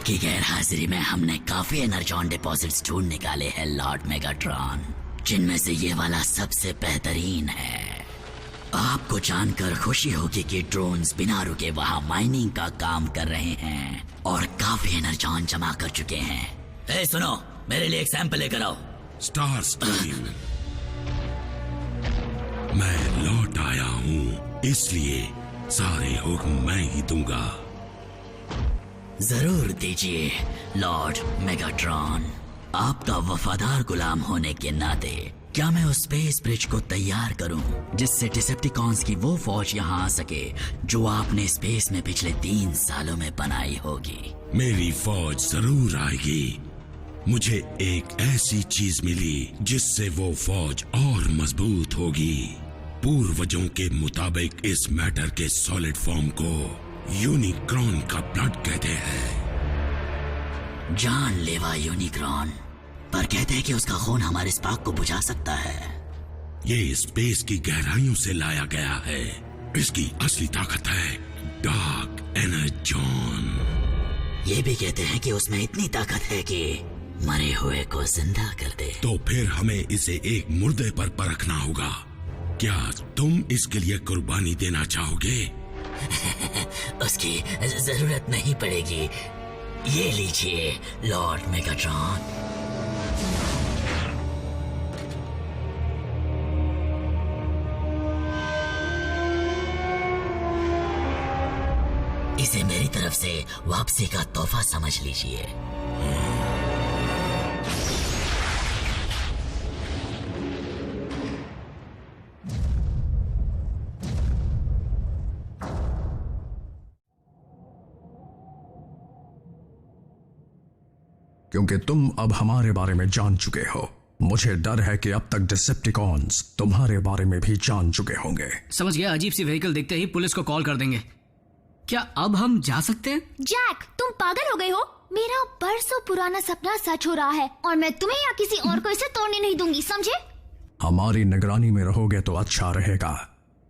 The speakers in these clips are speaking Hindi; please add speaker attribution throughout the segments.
Speaker 1: आपकी गैरहाजिरी में हमने काफी एनर्जॉन डिपॉजिट्स ढूंढ निकाले हैं लॉर्ड मेगाट्रॉन, जिनमें से ये वाला सबसे बेहतरीन है। आपको जानकर खुशी होगी कि ड्रोन्स बिना रुके वहां माइनिंग का काम कर रहे हैं और काफी एनर्जॉन जमा कर चुके हैं। सुनो, मेरे लिए एक सैंपल लेकर आओ।
Speaker 2: स्टार स्ट्रीम, मैं लौट आया हूँ, इसलिए सारे हुक्म मैं ही दूंगा।
Speaker 1: जरूर दीजिए लॉर्ड मेगाट्रॉन। आपका वफादार गुलाम होने के नाते क्या मैं उस स्पेस ब्रिज को तैयार करूं जिससे डिसेप्टिकॉन्स की वो फौज यहाँ आ सके जो आपने स्पेस में पिछले 3 सालों में बनाई होगी।
Speaker 2: मेरी फौज जरूर आएगी। मुझे एक ऐसी चीज मिली जिससे वो फौज और मजबूत होगी। पूर्वजों के मुताबिक इस मैटर के सॉलिड फॉर्म को यूनिक्रॉन का ब्लड कहते हैं।
Speaker 1: जानलेवा यूनिक्रॉन, पर कहते हैं कि उसका खून हमारे स्पार्क को बुझा सकता है।
Speaker 2: ये स्पेस की गहराइयों से लाया गया है। इसकी असली ताकत है डार्क एनर्जॉन।
Speaker 1: ये भी कहते हैं कि उसमें इतनी ताकत है कि मरे हुए को जिंदा कर दे।
Speaker 2: तो फिर हमें इसे एक मुर्दे पर परखना होगा। क्या तुम इसके लिए कुर्बानी देना चाहोगे?
Speaker 1: उसकी जरूरत नहीं पड़ेगी। ये लीजिए लॉर्ड मेगाट्रॉन। इसे मेरी तरफ से वापसी का तोहफा समझ लीजिए।
Speaker 3: क्योंकि तुम अब हमारे बारे में जान चुके हो, मुझे डर है कि अब तक डिसेप्टिकॉन्स तुम्हारे बारे में भी जान चुके होंगे।
Speaker 4: समझ गया। अजीब सी व्हीकल देखते ही पुलिस को कॉल कर देंगे। क्या अब हम जा सकते हैं?
Speaker 5: जैक, तुम पागल हो गए हो? मेरा बरसों पुराना सपना सच हो रहा है और मैं तुम्हें या किसी और को इसे तोड़ने नहीं दूंगी, समझे?
Speaker 3: हमारी निगरानी में रहोगे तो अच्छा रहेगा,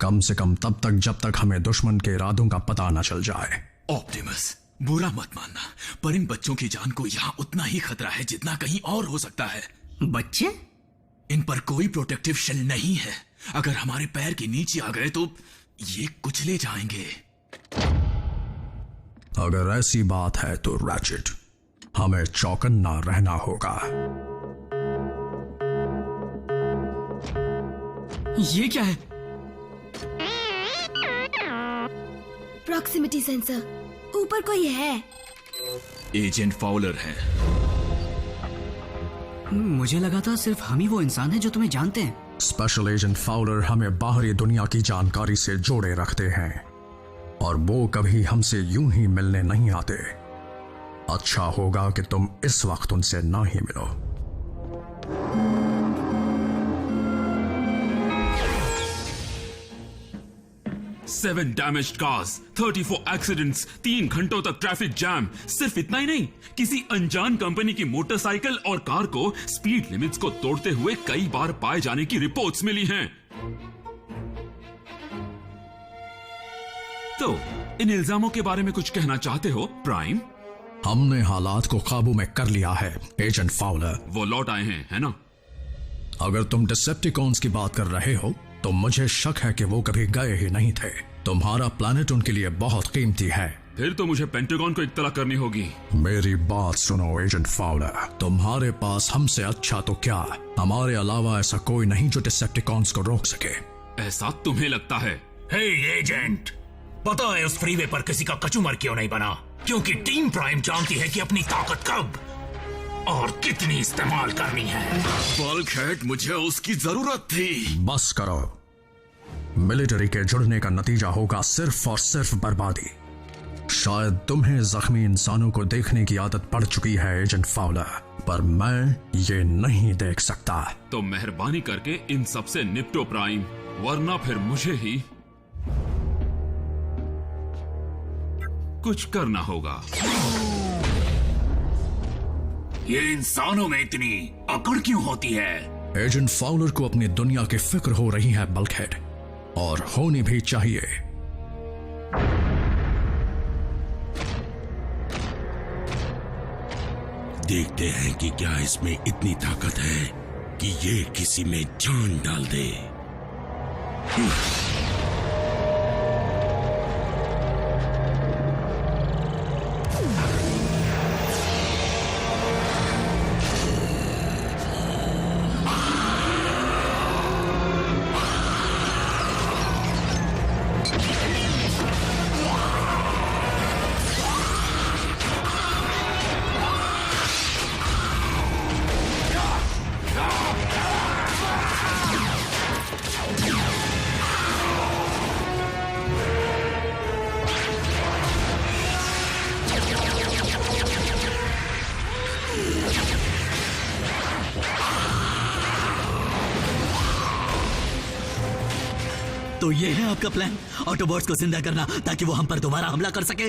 Speaker 3: कम से कम तब तक जब तक हमें दुश्मन के इरादों का पता न चल जाए।
Speaker 6: ऑप्टिमस, बुरा मत मानना, पर इन बच्चों की जान को यहाँ उतना ही खतरा है जितना कहीं और हो सकता है।
Speaker 4: बच्चे?
Speaker 6: इन पर कोई प्रोटेक्टिव शेल नहीं है। अगर हमारे पैर के नीचे आ गए तो ये कुचले जाएंगे।
Speaker 3: अगर ऐसी बात है तो रैचेट, हमें चौकन्ना रहना होगा।
Speaker 4: ये क्या है?
Speaker 5: प्रॉक्सिमिटी सेंसर, ऊपर कोई है।
Speaker 6: एजेंट फाउलर है।
Speaker 4: मुझे लगा था सिर्फ हम ही वो इंसान है जो तुम्हें जानते हैं।
Speaker 3: स्पेशल एजेंट फाउलर हमें बाहरी दुनिया की जानकारी से जोड़े रखते हैं और वो कभी हमसे यूं ही मिलने नहीं आते। अच्छा होगा कि तुम इस वक्त उनसे ना ही मिलो।
Speaker 7: 7 डैमेज्ड कार्स, 34 एक्सीडेंट्स, 3 घंटों तक ट्रैफिक जैम। सिर्फ इतना ही नहीं, किसी अनजान कंपनी की मोटरसाइकिल और कार को स्पीड लिमिट्स को तोड़ते हुए कई बार पाए जाने की रिपोर्ट्स मिली हैं। तो इन इल्जामों के बारे में कुछ कहना चाहते हो प्राइम?
Speaker 3: हमने हालात को काबू में कर लिया है एजेंट फाउलर।
Speaker 7: वो लौट आए हैं, है ना?
Speaker 3: अगर तुम डिसेप्टिकॉन्स की बात कर रहे हो तो मुझे शक है कि वो कभी गए ही नहीं थे। तुम्हारा प्लैनेट उनके लिए बहुत कीमती है।
Speaker 7: फिर तो मुझे पेंटागन को इत्तला करनी होगी।
Speaker 3: मेरी बात सुनो एजेंट फाउलर, तुम्हारे पास हमसे अच्छा तो क्या, हमारे अलावा ऐसा कोई नहीं जो डिसेप्टिकॉन्स को रोक सके।
Speaker 7: ऐसा तुम्हें लगता है?
Speaker 8: हे एजेंट, पता है उस फ्रीवे पर किसी का कचूमर क्यों नहीं बना? क्योंकि टीम प्राइम जानती है कि अपनी ताकत कब और कितनी इस्तेमाल करनी है।
Speaker 6: बल्कहेड, मुझे उसकी जरूरत थी।
Speaker 3: बस करो। मिलिट्री के जुड़ने का नतीजा होगा सिर्फ और सिर्फ बर्बादी। शायद तुम्हें जख्मी इंसानों को देखने की आदत पड़ चुकी है एजेंट फाउलर, पर मैं ये नहीं देख सकता।
Speaker 7: तो मेहरबानी करके इन सब से निपटो प्राइम, वरना फिर मुझे ही कुछ करना होगा।
Speaker 8: ये इंसानों में इतनी अकड़ क्यों होती है?
Speaker 3: एजेंट फाउलर को अपनी दुनिया की फिक्र हो रही है बल्कहेड, और होनी भी चाहिए।
Speaker 2: देखते हैं कि क्या इसमें इतनी ताकत है कि ये किसी में जान डाल दे।
Speaker 1: तो ये है आपका प्लान, ऑटोबॉट्स को जिंदा करना ताकि वो हम पर दोबारा हमला कर सके?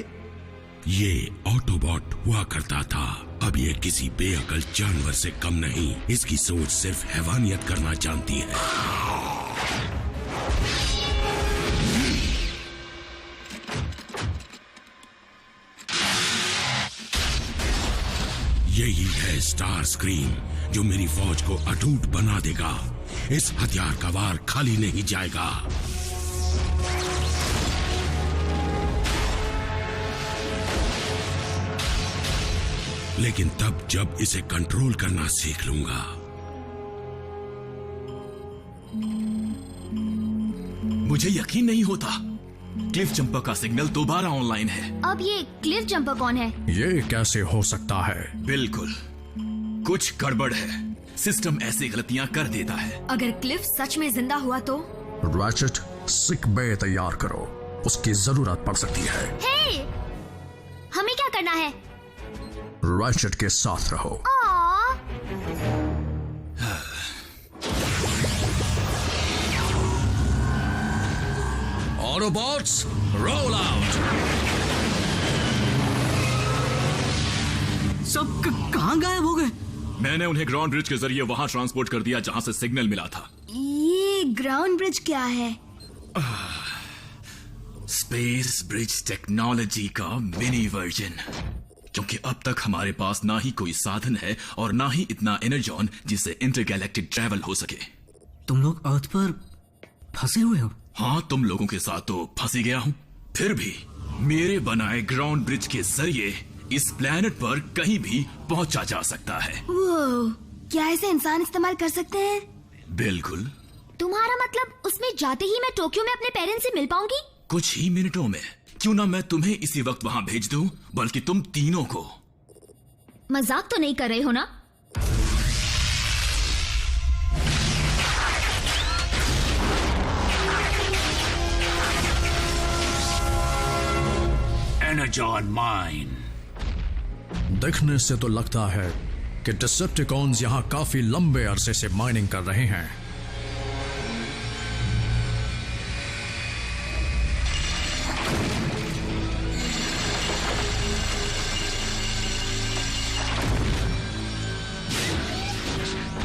Speaker 2: ये ऑटोबॉट हुआ करता था, अब ये किसी बेअकल जानवर से कम नहीं। इसकी सोच सिर्फ हैवानियत करना जानती है। यही है स्टार स्क्रीम जो मेरी फौज को अटूट बना देगा। इस हथियार का वार खाली नहीं जाएगा। लेकिन तब जब इसे कंट्रोल करना सीख लूंगा।
Speaker 6: मुझे यकीन नहीं होता, क्लिफ जंपर का सिग्नल दोबारा ऑनलाइन है।
Speaker 5: अब ये क्लिफ जंपर कौन है?
Speaker 3: ये कैसे हो सकता है?
Speaker 6: बिल्कुल कुछ गड़बड़ है। सिस्टम ऐसी गलतियां कर देता है।
Speaker 9: अगर क्लिफ सच में जिंदा हुआ तो?
Speaker 3: रैचेट, सिक बे तैयार करो, उसकी जरूरत पड़ सकती है।
Speaker 5: हे! हमें क्या करना है?
Speaker 3: रैचेट के साथ रहो। Autobots roll out.
Speaker 4: सब कहां गायब हो गए?
Speaker 6: मैंने उन्हें ग्राउंड ब्रिज के जरिए वहां ट्रांसपोर्ट कर दिया जहां से सिग्नल मिला था।
Speaker 9: ये ग्राउंड ब्रिज क्या है?
Speaker 6: स्पेस ब्रिज टेक्नोलॉजी का मिनी वर्जन। क्योंकि अब तक हमारे पास ना ही कोई साधन है और ना ही इतना एनर्जॉन जिससे इंटरगैलेक्टिक ट्रैवल हो सके।
Speaker 4: तुम लोग अर्थ पर फंसे हुए हो?
Speaker 6: हाँ, तुम लोगों के साथ तो फंसी गया हूँ। फिर भी मेरे बनाए ग्राउंड ब्रिज के जरिए इस प्लेनेट पर कहीं भी पहुंचा जा सकता है।
Speaker 9: वो क्या ऐसे इंसान इस्तेमाल कर सकते हैं?
Speaker 6: बिल्कुल।
Speaker 5: तुम्हारा मतलब उसमें जाते ही मैं टोक्यो में अपने पेरेंट्स से मिल पाऊंगी?
Speaker 6: कुछ ही मिनटों में। क्यों ना मैं तुम्हें इसी वक्त वहां भेज दूं, बल्कि तुम तीनों को।
Speaker 5: मजाक तो नहीं कर रहे हो ना?
Speaker 8: Energon mine.
Speaker 3: देखने से तो लगता है कि डिसेप्टिकॉन्स यहां काफी लंबे अरसे से माइनिंग कर रहे हैं।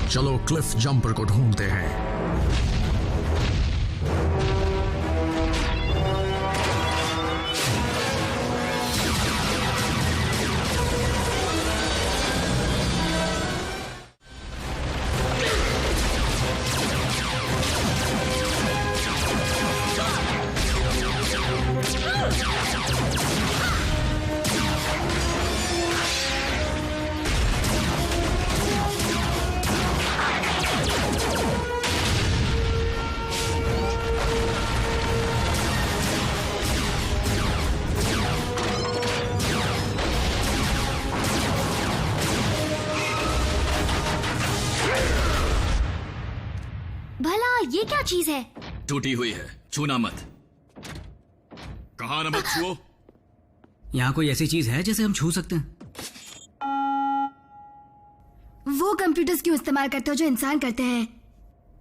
Speaker 3: चलो क्लिफ जंपर को ढूंढते हैं।
Speaker 5: भला ये क्या चीज है?
Speaker 6: टूटी हुई है, छूना मत। कहा न मत छुओ।
Speaker 4: यहाँ कोई ऐसी चीज है जिसे हम छू सकते हैं?
Speaker 9: वो कंप्यूटर्स क्यों इस्तेमाल करते हो जो इंसान करते हैं?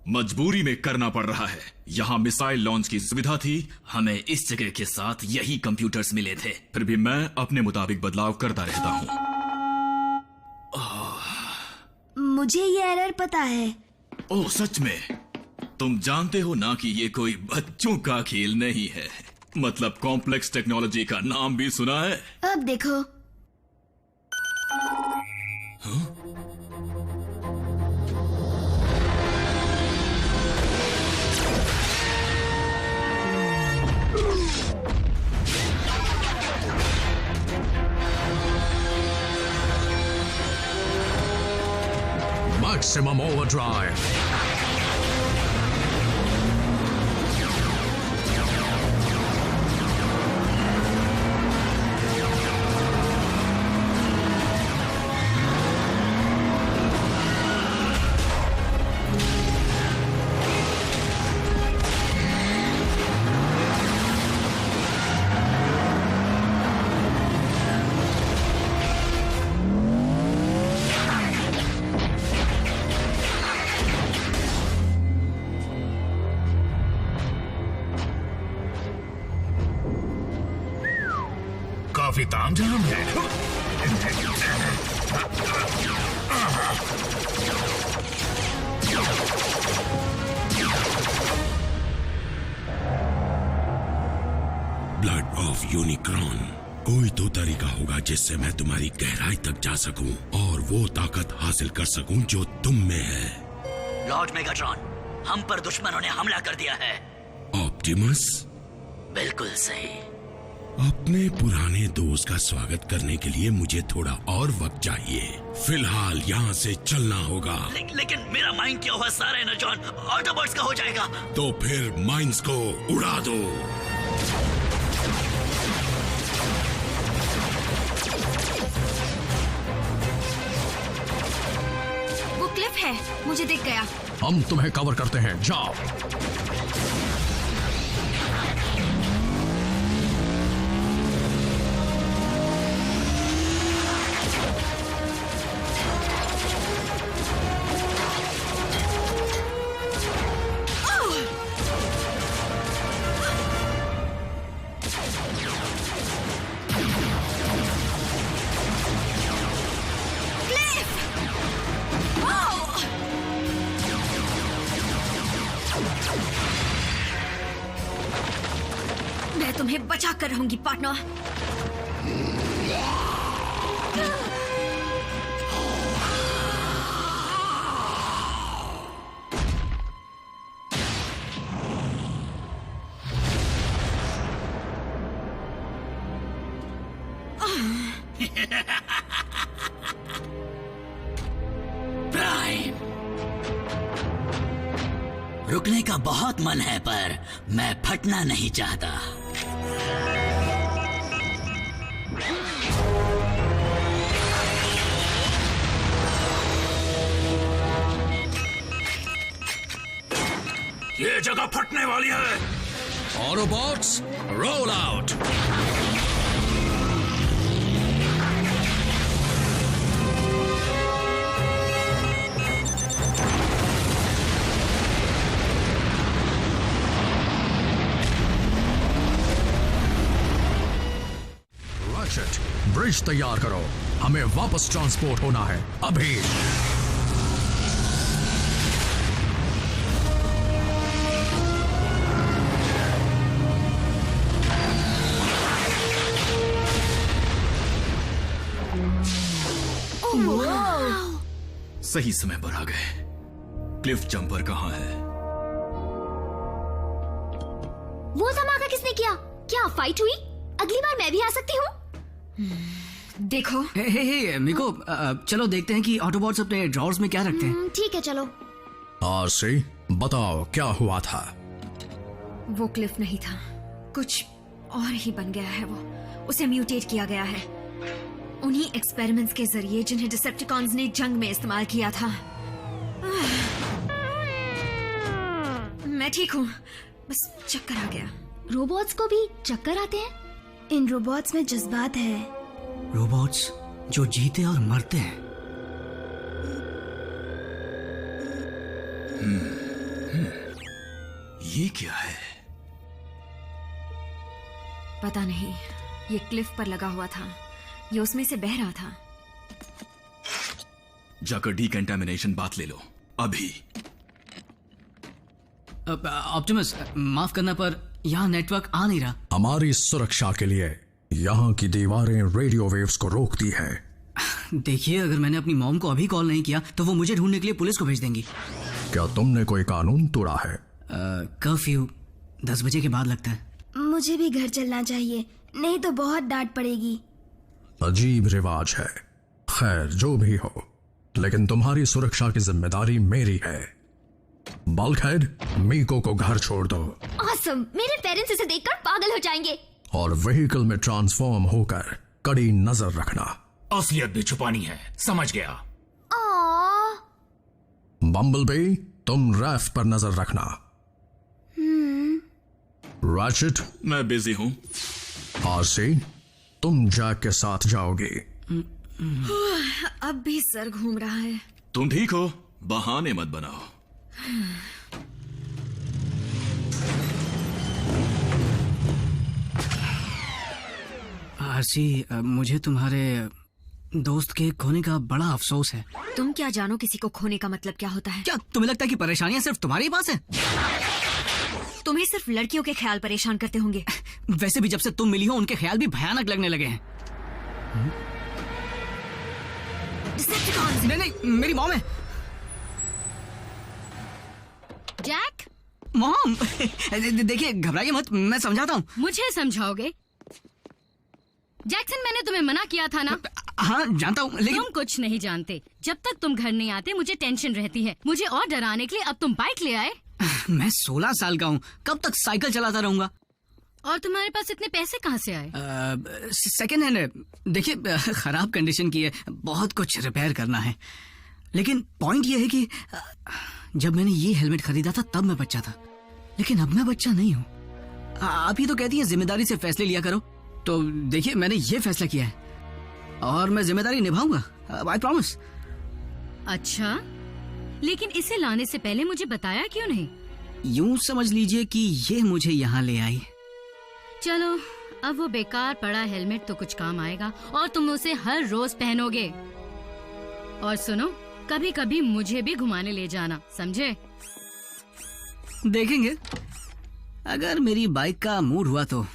Speaker 6: मजबूरी में करना पड़ रहा है। यहाँ मिसाइल लॉन्च की सुविधा थी, हमें इस जगह के साथ यही कंप्यूटर्स मिले थे। फिर भी मैं अपने मुताबिक बदलाव करता रहता हूँ।
Speaker 9: मुझे ये एरर पता है।
Speaker 6: ओह सच में? तुम जानते हो ना कि ये कोई बच्चों का खेल नहीं है। मतलब कॉम्प्लेक्स टेक्नोलॉजी का नाम भी सुना है?
Speaker 9: अब देखो।
Speaker 3: Maximum overdrive.
Speaker 8: काफी तामझाम है।
Speaker 2: Blood of Unicorn. कोई तो तरीका होगा जिससे मैं तुम्हारी गहराई तक जा सकूं और वो ताकत हासिल कर सकूं जो तुम में है।
Speaker 1: लॉर्ड मेगाट्रॉन, हम पर दुश्मनों ने हमला कर दिया है।
Speaker 2: ऑप्टिमस?
Speaker 1: बिल्कुल सही।
Speaker 2: अपने पुराने दोस्त का स्वागत करने के लिए मुझे थोड़ा और वक्त चाहिए। फिलहाल यहाँ से चलना होगा।
Speaker 1: लेकिन मेरा माइंड क्या हुआ? सारा एनर्जॉन ऑटोबॉट्स का हो जाएगा।
Speaker 2: तो फिर माइंड्स को उड़ा दो।
Speaker 9: वो क्लिफ है, मुझे दिख गया।
Speaker 3: हम तुम्हें कवर करते हैं, जाओ।
Speaker 9: मैं तुम्हें बचा कर रहूंगी पार्टनर।
Speaker 1: प्राइम, रुकने का बहुत मन है पर मैं फटना नहीं चाहता।
Speaker 8: ये जगह फटने वाली है।
Speaker 3: Autobots, roll out. Ratchet, bridge तैयार करो। हमें वापस ट्रांसपोर्ट होना है अभी।
Speaker 6: सही समय पर आ गए। क्लिफ जंपर कहाँ है?
Speaker 5: वो धमाका किसने किया? क्या फाइट हुई? अगली बार मैं भी आ सकती हूँ।
Speaker 9: देखो।
Speaker 4: हे मिको, चलो देखते हैं कि ऑटोबॉट्स अपने ड्रॉर्स में क्या रखते हैं।
Speaker 5: ठीक है, चलो।
Speaker 3: आरसी, बताओ क्या हुआ था?
Speaker 9: वो क्लिफ नहीं था, कुछ और ही बन गया है। वो उसे म्यूटेट किया गया है उन्हीं एक्सपेरिमेंट्स के जरिए जिन्हें डिसेप्टिकॉन्स ने जंग में इस्तेमाल किया था। मैं ठीक हूँ, बस चक्कर आ गया।
Speaker 5: रोबोट्स को भी चक्कर आते हैं?
Speaker 9: इन रोबोट्स में जज्बात है।
Speaker 4: रोबोट्स जो जीते और मरते हैं।
Speaker 6: ये क्या है?
Speaker 9: पता नहीं, ये क्लिफ पर लगा हुआ था, ये उसमें से बह रहा था।
Speaker 6: जाकर डीकंटामिनेशन बात ले लो अभी।
Speaker 4: ऑप्टिमस, माफ करना पर यहाँ नेटवर्क आ नहीं रहा।
Speaker 3: हमारी सुरक्षा के लिए यहाँ की दीवारें रेडियो वेव्स को रोकती है।
Speaker 4: देखिए, अगर मैंने अपनी मॉम को अभी कॉल नहीं किया तो वो मुझे ढूंढने के लिए पुलिस को भेज देंगी।
Speaker 3: क्या तुमने कोई कानून तोड़ा है?
Speaker 4: कर्फ्यू 10 बजे के बाद लगता है।
Speaker 9: मुझे भी घर चलना चाहिए, नहीं तो बहुत डांट पड़ेगी।
Speaker 3: अजीब रिवाज है। खैर, जो भी हो, लेकिन तुम्हारी सुरक्षा की जिम्मेदारी मेरी है। बल्कहेड, मीको को घर छोड़ दो
Speaker 5: ऑसम, मेरे पेरेंट्स इसे देखकर पागल हो जाएंगे।
Speaker 3: और व्हीकल में ट्रांसफॉर्म होकर कड़ी नजर रखना।
Speaker 8: असलियत भी छुपानी है, समझ गया।
Speaker 3: बम्बलबी, तुम रैफ पर नजर रखना। रैचेट,
Speaker 6: मैं बिजी हूँ।
Speaker 3: आरसी, तुम जैक के साथ जाओगी।
Speaker 9: अब भी सर घूम रहा है।
Speaker 6: तुम ठीक हो? बहाने मत बनाओ।
Speaker 4: आरसी, मुझे तुम्हारे दोस्त के खोने का बड़ा अफसोस है।
Speaker 9: तुम क्या जानो किसी को खोने का मतलब क्या होता है?
Speaker 4: क्या तुम्हें लगता है कि परेशानियां सिर्फ तुम्हारे पास है?
Speaker 9: तुम्हें सिर्फ लड़कियों के ख्याल परेशान करते होंगे।
Speaker 4: वैसे भी जब से तुम मिली हो उनके ख्याल भी भयानक लगने लगे हैं। नहीं, मेरी मॉम है।
Speaker 10: जैक,
Speaker 4: मॉम, देखिए घबराइए मत, मैं समझाता हूँ।
Speaker 10: मुझे समझाओगे? जैक्सन, मैंने तुम्हें मना किया था ना।
Speaker 4: हाँ जानता हूँ, लेकिन
Speaker 10: तुम कुछ नहीं जानते। जब तक तुम घर नहीं आते मुझे टेंशन रहती है। मुझे और डराने के लिए अब तुम बाइक ले आए।
Speaker 4: मैं 16 साल का हूँ, कब तक साइकिल चलाता रहूंगा?
Speaker 10: और तुम्हारे पास इतने पैसे कहाँ से आए?
Speaker 4: सेकेंड हैंड है। देखिए खराब कंडीशन की है, बहुत कुछ रिपेयर करना है। लेकिन पॉइंट ये है कि जब मैंने ये हेलमेट खरीदा था तब मैं बच्चा था, लेकिन अब मैं बच्चा नहीं हूँ। आप ही तो कहती हैं जिम्मेदारी से फैसले लिया करो, तो देखिए मैंने ये फैसला किया है और मैं जिम्मेदारी निभाऊंगा, आई प्रॉमिस।
Speaker 10: अच्छा, लेकिन इसे लाने से पहले मुझे बताया क्यों नहीं?
Speaker 4: यूं समझ लीजिए कि ये मुझे यहाँ ले आई।
Speaker 10: चलो, अब वो बेकार पड़ा हेलमेट तो कुछ काम आएगा और तुम उसे हर रोज पहनोगे। और सुनो, कभी कभी मुझे भी घुमाने ले जाना, समझे?
Speaker 4: देखेंगे, अगर मेरी बाइक का मूड हुआ तो।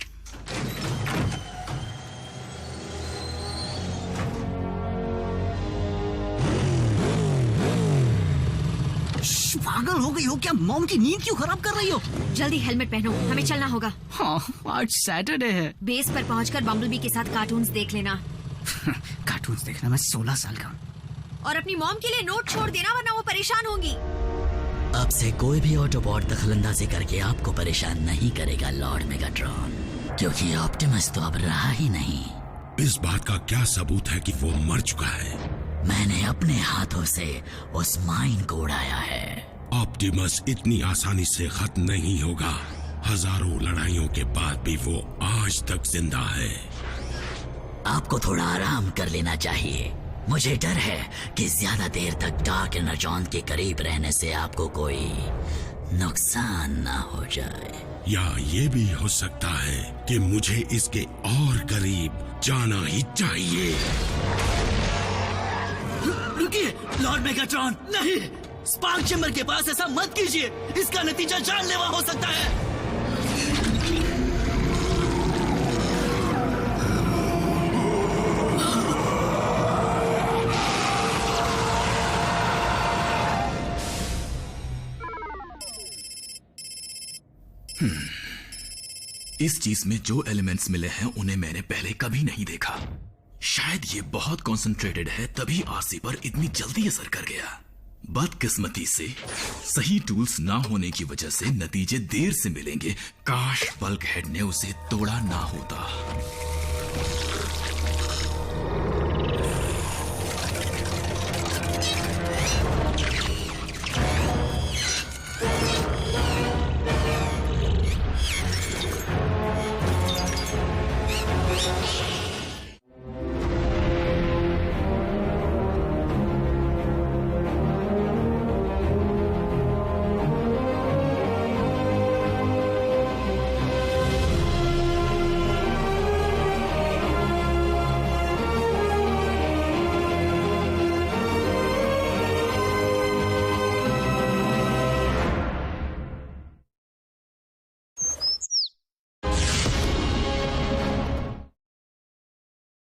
Speaker 4: पागल हो गई हो क्या? मॉम की नींद क्यों खराब कर रही हो?
Speaker 9: जल्दी हेलमेट पहनो, हमें चलना होगा।
Speaker 4: हाँ, आज सैटरडे है।
Speaker 9: बेस पर पहुंचकर बम्बलबी के साथ कार्टून्स देख लेना।
Speaker 4: कार्टून्स देखना? मैं 16 साल का हूँ।
Speaker 9: और अपनी मॉम के लिए नोट छोड़ देना, वरना वो परेशान होंगी।
Speaker 1: अब से कोई भी ऑटोबॉट दखलंदाजी करके आपको परेशान नहीं करेगा लॉर्ड मेगाट्रॉन, क्योंकि ऑप्टिमस तो अब रहा ही नहीं।
Speaker 2: इस बात का क्या सबूत है कि वो मर चुका है?
Speaker 1: मैंने अपने हाथों से उस माइन को उड़ाया है।
Speaker 2: ऑप्टिमस इतनी आसानी से खत्म नहीं होगा। हजारों लड़ाइयों के बाद भी वो आज तक जिंदा है।
Speaker 1: आपको थोड़ा आराम कर लेना चाहिए। मुझे डर है कि ज्यादा देर तक डार्क एनर्जॉन के करीब रहने से आपको कोई नुकसान ना हो जाए।
Speaker 2: या ये भी हो सकता है कि मुझे इसके और करीब जाना ही चाहिए।
Speaker 1: रुकिए लॉर्ड मेगाट्रॉन, नहीं! स्पार्क चैम्बर के पास ऐसा मत कीजिए, इसका नतीजा जानलेवा हो सकता है।
Speaker 6: इस चीज में जो एलिमेंट्स मिले हैं उन्हें मैंने पहले कभी नहीं देखा। शायद ये बहुत कंसंट्रेटेड है, तभी आरसी पर इतनी जल्दी असर कर गया। बदकिस्मती से सही टूल्स ना होने की वजह से नतीजे देर से मिलेंगे। काश बल्कहेड ने उसे तोड़ा ना होता।